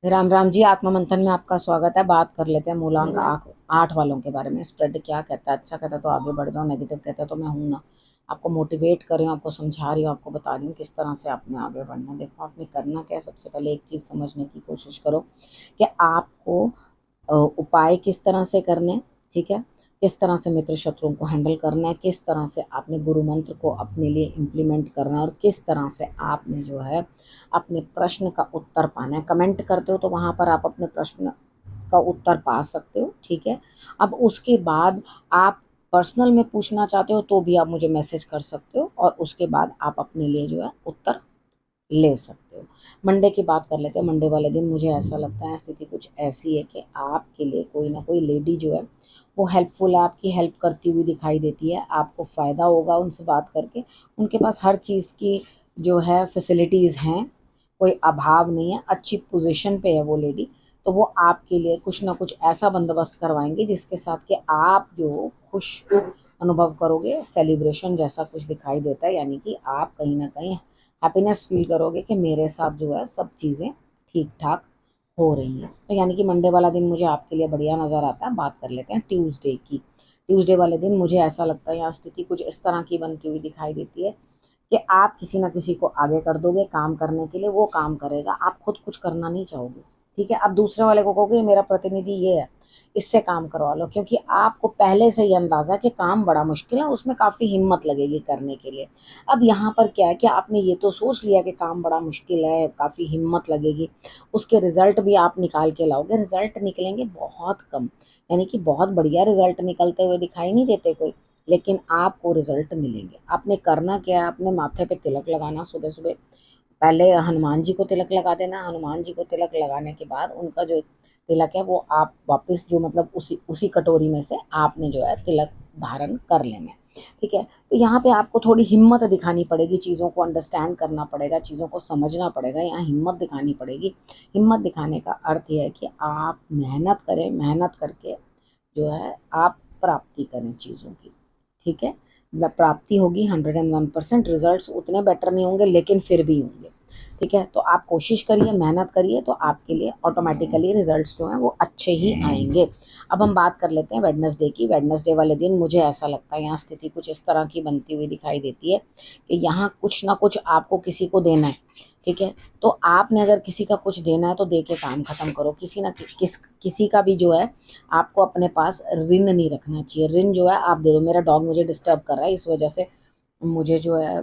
राम राम जी। आत्मा मंथन में आपका स्वागत है। बात कर लेते हैं मूलांक 8 वालों के बारे में। स्प्रेड क्या कहता है? अच्छा कहता है तो आगे बढ़ जाओ, नेगेटिव कहता है तो मैं हूं ना। आपको मोटिवेट कर रही हूँ, आपको समझा रही हूँ, आपको बता रही हूँ किस तरह से आपने आगे बढ़ना है। देखो, आपने करना क्या है। सबसे पहले एक चीज़ समझने की कोशिश करो कि आपको उपाय किस तरह से करने हैं, ठीक है। किस तरह से मित्र शत्रुओं को हैंडल करना है, किस तरह से आपने गुरु मंत्र को अपने लिए इम्प्लीमेंट करना है, और किस तरह से आपने जो है अपने प्रश्न का उत्तर पाना है। कमेंट करते हो तो वहाँ पर आप अपने प्रश्न का उत्तर पा सकते हो, ठीक है। अब उसके बाद आप पर्सनल में पूछना चाहते हो तो भी आप मुझे मैसेज कर सकते हो, और उसके बाद आप अपने लिए जो है उत्तर ले सकते हो। मंडे की बात कर लेते हैं। मंडे वाले दिन मुझे ऐसा लगता है स्थिति कुछ ऐसी है कि आपके लिए कोई ना कोई लेडी जो है वो हेल्पफुल है, आपकी हेल्प करती हुई दिखाई देती है। आपको फ़ायदा होगा उनसे बात करके। उनके पास हर चीज़ की जो है फैसिलिटीज़ हैं, कोई अभाव नहीं है, अच्छी पोजीशन पे है वो लेडी। तो वो आपके लिए कुछ ना कुछ ऐसा बंदोबस्त करवाएंगे जिसके साथ कि आप जो खुश अनुभव करोगे, सेलिब्रेशन जैसा कुछ दिखाई देता है, यानी कि आप कहीं ना कहीं हैप्पीनेस फील करोगे कि मेरे साथ जो है सब चीज़ें ठीक ठाक हो रही हैं। तो यानी कि मंडे वाला दिन मुझे आपके लिए बढ़िया नज़र आता है। बात कर लेते हैं ट्यूसडे की। ट्यूसडे वाले दिन मुझे ऐसा लगता है यहाँ स्थिति कुछ इस तरह की बनती हुई दिखाई देती है कि आप किसी ना किसी को आगे कर दोगे काम करने के लिए, वो काम करेगा, आप खुद कुछ करना नहीं चाहोगे, ठीक है। अब दूसरे वाले को कहोगे मेरा प्रतिनिधि ये है, इससे काम करवा लो, क्योंकि आपको पहले से ही अंदाजा है कि काम बड़ा मुश्किल है, उसमें काफ़ी हिम्मत लगेगी करने के लिए। अब यहाँ पर क्या है कि आपने ये तो सोच लिया कि काम बड़ा मुश्किल है, काफ़ी हिम्मत लगेगी, उसके रिजल्ट भी आप निकाल के लाओगे। रिजल्ट निकलेंगे बहुत कम, यानी कि बहुत बढ़िया रिजल्ट निकलते हुए दिखाई नहीं देते कोई, लेकिन आपको रिजल्ट मिलेंगे। आपने करना क्या है, अपने माथे पे तिलक लगाना सुबह सुबह। पहले हनुमान जी को तिलक लगा देना। हनुमान जी को तिलक लगाने के बाद उनका जो तिलक है वो आप वापस जो मतलब उसी उसी कटोरी में से आपने जो है तिलक धारण कर लेना है, ठीक है। तो यहाँ पे आपको थोड़ी हिम्मत दिखानी पड़ेगी, चीज़ों को अंडरस्टैंड करना पड़ेगा, चीज़ों को समझना पड़ेगा, यहाँ हिम्मत दिखानी पड़ेगी। हिम्मत दिखाने का अर्थ यह है कि आप मेहनत करें, मेहनत करके जो है आप प्राप्ति करें चीज़ों की, ठीक है। प्राप्ति होगी 101%। रिजल्ट्स उतने बेटर नहीं होंगे लेकिन फिर भी होंगे, ठीक है। तो आप कोशिश करिए, मेहनत करिए, तो आपके लिए ऑटोमेटिकली रिजल्ट्स जो हैं वो अच्छे ही आएंगे। अब हम बात कर लेते हैं वेडनेसडे की। वेडनेसडे वाले दिन मुझे ऐसा लगता है यहाँ स्थिति कुछ इस तरह की बनती हुई दिखाई देती है कि यहाँ कुछ ना कुछ आपको किसी को देना है, ठीक है। तो आपने अगर किसी का कुछ देना है तो दे के काम खत्म करो। किसी ना किसी का भी जो है आपको अपने पास ऋण नहीं रखना चाहिए। ऋण जो है आप दे दो। मेरा डॉग मुझे डिस्टर्ब कर रहा है, इस वजह से मुझे जो है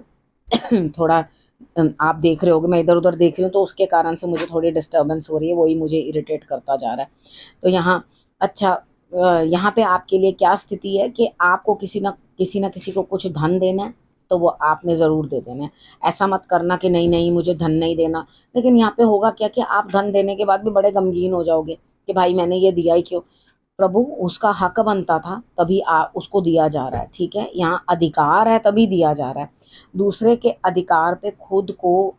थोड़ा आप देख रहे होगे मैं इधर उधर देख रही हूँ, तो उसके कारण से मुझे थोड़ी डिस्टर्बेंस हो रही है, वही मुझे इरिटेट करता जा रहा है। तो यहाँ अच्छा यहाँ पे आपके लिए क्या स्थिति है कि आपको किसी को कुछ धन देना है तो वो आपने ज़रूर दे देना है। ऐसा मत करना कि नहीं नहीं मुझे धन नहीं देना। लेकिन यहाँ पे होगा क्या कि आप धन देने के बाद भी बड़े गमगीन हो जाओगे कि भाई मैंने ये दिया ही क्यों। प्रभु, उसका हक बनता था तभी उसको दिया जा रहा है, ठीक है। यहाँ अधिकार है तभी दिया जा रहा है। दूसरे के अधिकार पे खुद को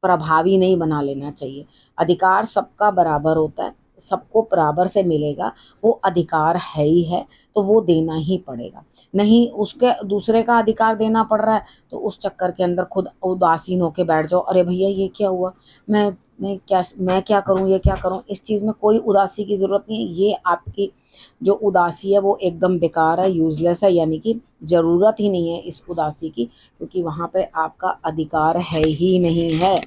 प्रभावी नहीं बना लेना चाहिए। अधिकार सबका बराबर होता है, सबको बराबर से मिलेगा, वो अधिकार है ही है, तो वो देना ही पड़ेगा। नहीं उसके दूसरे का अधिकार देना पड़ रहा है तो उस चक्कर के अंदर खुद उदासीन होके बैठ जाओ, अरे भैया ये क्या हुआ, मैं मैं क्या करूं, ये क्या करूं। इस चीज़ में कोई उदासी की ज़रूरत नहीं है। ये आपकी जो उदासी है वो एकदम बेकार है, यूजलेस है, यानी कि ज़रूरत ही नहीं है इस उदासी की, क्योंकि वहाँ पे आपका अधिकार है ही नहीं है,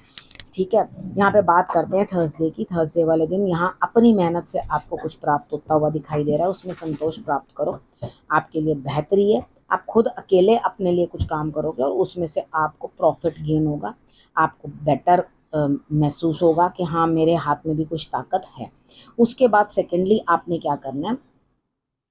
ठीक है। यहाँ पे बात करते हैं थर्सडे की। थर्सडे वाले दिन यहाँ अपनी मेहनत से आपको कुछ प्राप्त होता हुआ दिखाई दे रहा है, उसमें संतोष प्राप्त करो, आपके लिए बेहतरी है। आप खुद अकेले अपने लिए कुछ काम करोगे और उसमें से आपको प्रॉफिट गेन होगा, आपको बेटर महसूस होगा कि हाँ मेरे हाथ में भी कुछ ताकत है। उसके बाद सेकेंडली आपने क्या करना है,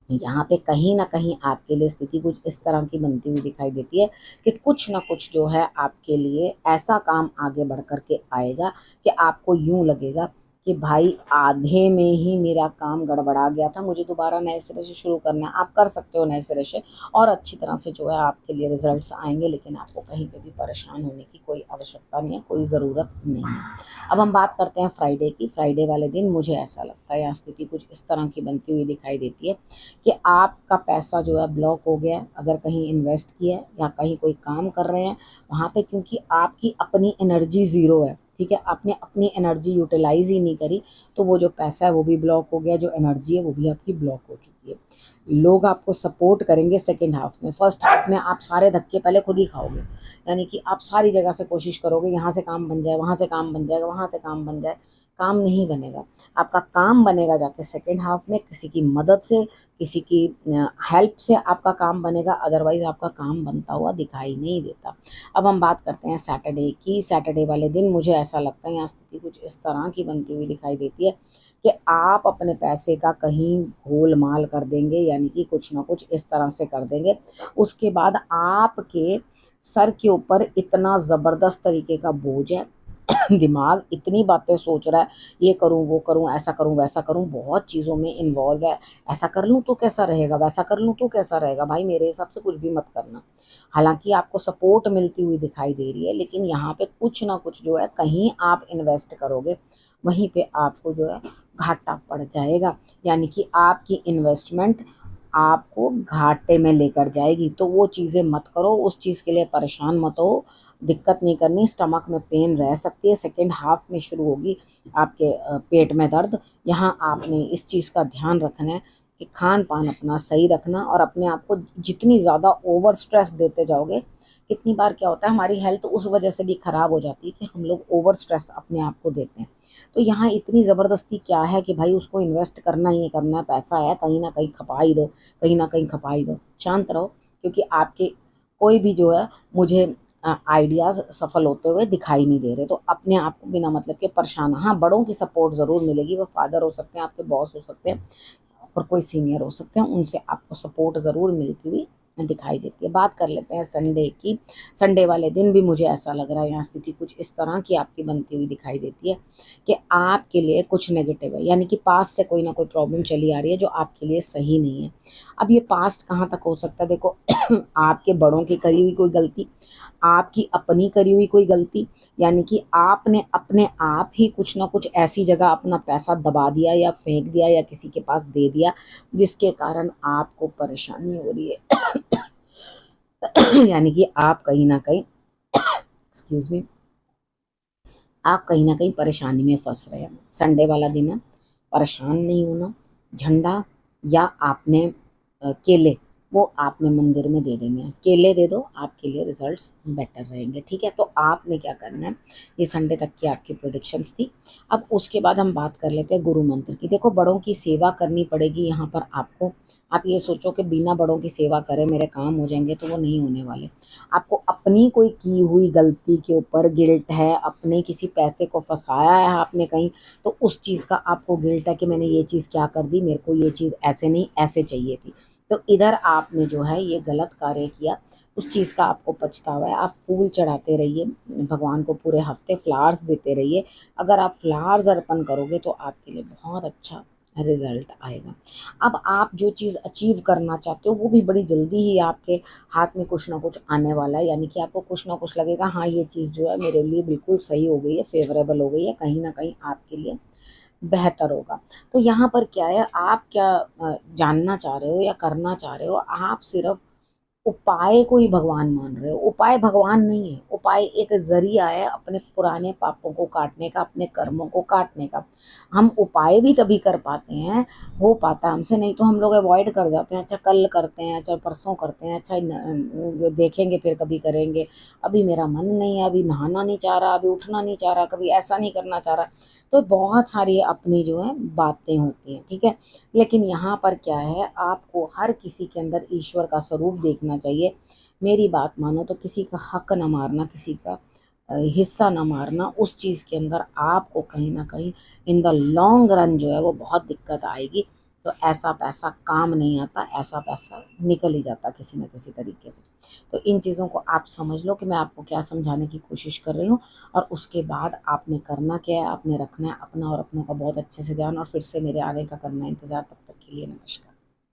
यहाँ पे कहीं ना कहीं आपके लिए स्थिति कुछ इस तरह की बनती हुई दिखाई देती है कि कुछ ना कुछ जो है आपके लिए ऐसा काम आगे बढ़ कर के आएगा कि आपको यूं लगेगा कि भाई आधे में ही मेरा काम गड़बड़ा गया था, मुझे दोबारा नए सिरे से शुरू करना है। आप कर सकते हो नए सिरे से और अच्छी तरह से जो है आपके लिए रिजल्ट्स आएंगे, लेकिन आपको कहीं पे भी परेशान होने की कोई आवश्यकता नहीं है, कोई ज़रूरत नहीं है। अब हम बात करते हैं फ्राइडे की। फ्राइडे वाले दिन मुझे ऐसा लगता है यहाँ स्थिति कुछ इस तरह की बनती हुई दिखाई देती है कि आपका पैसा जो है ब्लॉक हो गया है। अगर कहीं इन्वेस्ट किया है या कहीं कोई काम कर रहे हैं वहाँ पे, क्योंकि आपकी अपनी एनर्जी ज़ीरो है, ठीक है, आपने अपनी एनर्जी यूटिलाइज ही नहीं करी, तो वो जो पैसा है वो भी ब्लॉक हो गया, जो एनर्जी है वो भी आपकी ब्लॉक हो चुकी है। लोग आपको सपोर्ट करेंगे सेकेंड हाफ में, फर्स्ट हाफ में आप सारे धक्के पहले खुद ही खाओगे, यानी कि आप सारी जगह से कोशिश करोगे, यहाँ से काम बन जाए, वहाँ से काम बन जाएगा, वहाँ से काम बन जाए, काम नहीं बनेगा। आपका काम बनेगा जाके सेकेंड हाफ में, किसी की मदद से, किसी की हेल्प से आपका काम बनेगा, अदरवाइज आपका काम बनता हुआ दिखाई नहीं देता। अब हम बात करते हैं सैटरडे की। सैटरडे वाले दिन मुझे ऐसा लगता है यहाँ स्थिति कुछ इस तरह की बनती हुई दिखाई देती है कि आप अपने पैसे का कहीं गोल माल कर देंगे, यानी कि कुछ ना कुछ इस तरह से कर देंगे। उसके बाद आपके सर के ऊपर इतना ज़बरदस्त तरीके का बोझ है, दिमाग इतनी बातें सोच रहा है, ये करूं वो करूं, ऐसा करूं वैसा करूं, बहुत चीज़ों में इन्वॉल्व है। ऐसा कर लूं तो कैसा रहेगा, वैसा कर लूं तो कैसा रहेगा, भाई मेरे हिसाब से कुछ भी मत करना। हालांकि आपको सपोर्ट मिलती हुई दिखाई दे रही है, लेकिन यहाँ पे कुछ ना कुछ जो है कहीं आप इन्वेस्ट करोगे, वहीं पे आपको जो है घाटा पड़ जाएगा, यानी कि आपकी इन्वेस्टमेंट आपको घाटे में लेकर जाएगी। तो वो चीज़ें मत करो, उस चीज़ के लिए परेशान मत हो, दिक्कत नहीं करनी। स्टमक में पेन रह सकती है, सेकेंड हाफ में शुरू होगी आपके पेट में दर्द। यहाँ आपने इस चीज़ का ध्यान रखना है कि खान पान अपना सही रखना, और अपने आप को जितनी ज़्यादा ओवर स्ट्रेस देते जाओगे, कितनी बार क्या होता है हमारी हेल्थ उस वजह से भी ख़राब हो जाती है कि हम लोग ओवर स्ट्रेस अपने आप को देते हैं। तो यहाँ इतनी ज़बरदस्ती क्या है कि भाई उसको इन्वेस्ट करना ही करना है, पैसा है, कहीं ना कहीं खपा ही दो, कहीं ना कहीं खपा ही दो, शांत रहो। क्योंकि आपके कोई भी जो है मुझे आइडियाज़ सफल होते हुए दिखाई नहीं दे रहे, तो अपने आप को बिना मतलब के परेशान, हाँ बड़ों की सपोर्ट ज़रूर मिलेगी, वो फादर हो सकते हैं, आपके बॉस हो सकते हैं, और कोई सीनियर हो सकते हैं, उनसे आपको सपोर्ट ज़रूर मिलती हुई दिखाई देती है। बात कर लेते हैं संडे की। संडे वाले दिन भी मुझे ऐसा लग रहा है यहाँ स्थिति कुछ इस तरह की आपकी बनती हुई दिखाई देती है कि आपके लिए कुछ नेगेटिव है, यानी कि पास्ट से कोई ना कोई प्रॉब्लम चली आ रही है जो आपके लिए सही नहीं है। अब ये पास्ट कहाँ तक हो सकता है, देखो आपके बड़ों की करी हुई कोई गलती, आपकी अपनी करी हुई कोई गलती, यानी कि आपने अपने आप ही कुछ ना कुछ ऐसी जगह अपना पैसा दबा दिया या फेंक दिया या किसी के पास दे दिया जिसके कारण आपको परेशानी हो रही है। यानी कि आप कहीं ना कहीं एक्सक्यूज मी, आप कहीं ना कहीं परेशानी में फंस रहे हैं। संडे वाला दिन है, परेशान नहीं होना। झंडा या आपने केले, वो आपने मंदिर में दे देने हैं, केले दे दो, आपके लिए रिजल्ट्स बेटर रहेंगे, ठीक है। तो आपने क्या करना है, ये संडे तक की आपकी प्रोडिक्शंस थी। अब उसके बाद हम बात कर लेते हैं गुरु मंत्र की। देखो बड़ों की सेवा करनी पड़ेगी यहाँ पर आपको। आप ये सोचो कि बिना बड़ों की सेवा करे मेरे काम हो जाएंगे, तो वो नहीं होने वाले। आपको अपनी कोई की हुई गलती के ऊपर गिल्ट है, अपने किसी पैसे को फंसाया है आपने कहीं, तो उस चीज़ का आपको गिल्ट है कि मैंने ये चीज़ क्या कर दी, मेरे को ये चीज़ ऐसे नहीं ऐसे चाहिए थी। तो इधर आपने जो है ये गलत कार्य किया, उस चीज़ का आपको पछतावा है। आप फूल चढ़ाते रहिए भगवान को, पूरे हफ्ते फ्लावर्स देते रहिए। अगर आप फ्लावर्स अर्पण करोगे तो आपके लिए बहुत अच्छा रिजल्ट आएगा। अब आप जो चीज़ अचीव करना चाहते हो वो भी बड़ी जल्दी ही आपके हाथ में कुछ ना कुछ आने वाला है, यानी कि आपको कुछ ना कुछ लगेगा हाँ ये चीज़ जो है मेरे लिए बिल्कुल सही हो गई है, फेवरेबल हो गई है, कहीं ना कहीं आपके लिए बेहतर होगा। तो यहाँ पर क्या है, आप क्या जानना चाह रहे हो या करना चाह रहे हो, आप सिर्फ उपाय को ही भगवान मान रहे हो। उपाय भगवान नहीं है, उपाय एक जरिया है अपने पुराने पापों को काटने का, अपने कर्मों को काटने का। हम उपाय भी तभी कर पाते हैं, हो पाता है हमसे, नहीं तो हम लोग अवॉइड कर जाते हैं। अच्छा कल करते हैं, अच्छा परसों करते हैं, अच्छा देखेंगे फिर कभी करेंगे, अभी मेरा मन नहीं है, अभी नहाना नहीं चाह रहा, अभी उठना नहीं चाह रहा, कभी ऐसा नहीं करना चाह रहा। तो बहुत सारी अपनी जो है बातें होती हैं, ठीक है। लेकिन यहाँ पर क्या है, आपको हर किसी के अंदर ईश्वर का स्वरूप देखना चाहिए। मेरी बात मानो तो किसी का हक ना मारना, किसी का हिस्सा ना मारना, उस चीज़ के अंदर आपको कहीं ना कहीं इन द लॉन्ग रन जो है वो बहुत दिक्कत आएगी। तो ऐसा पैसा काम नहीं आता, ऐसा पैसा निकल ही जाता किसी न किसी तरीके से। तो इन चीज़ों को आप समझ लो कि मैं आपको क्या समझाने की कोशिश कर रही हूँ। और उसके बाद आपने करना क्या है, आपने रखना है अपना और अपनों का बहुत अच्छे से ध्यान, और फिर से मेरे आने का करना है इंतज़ार। तब तक के लिए नमस्कार।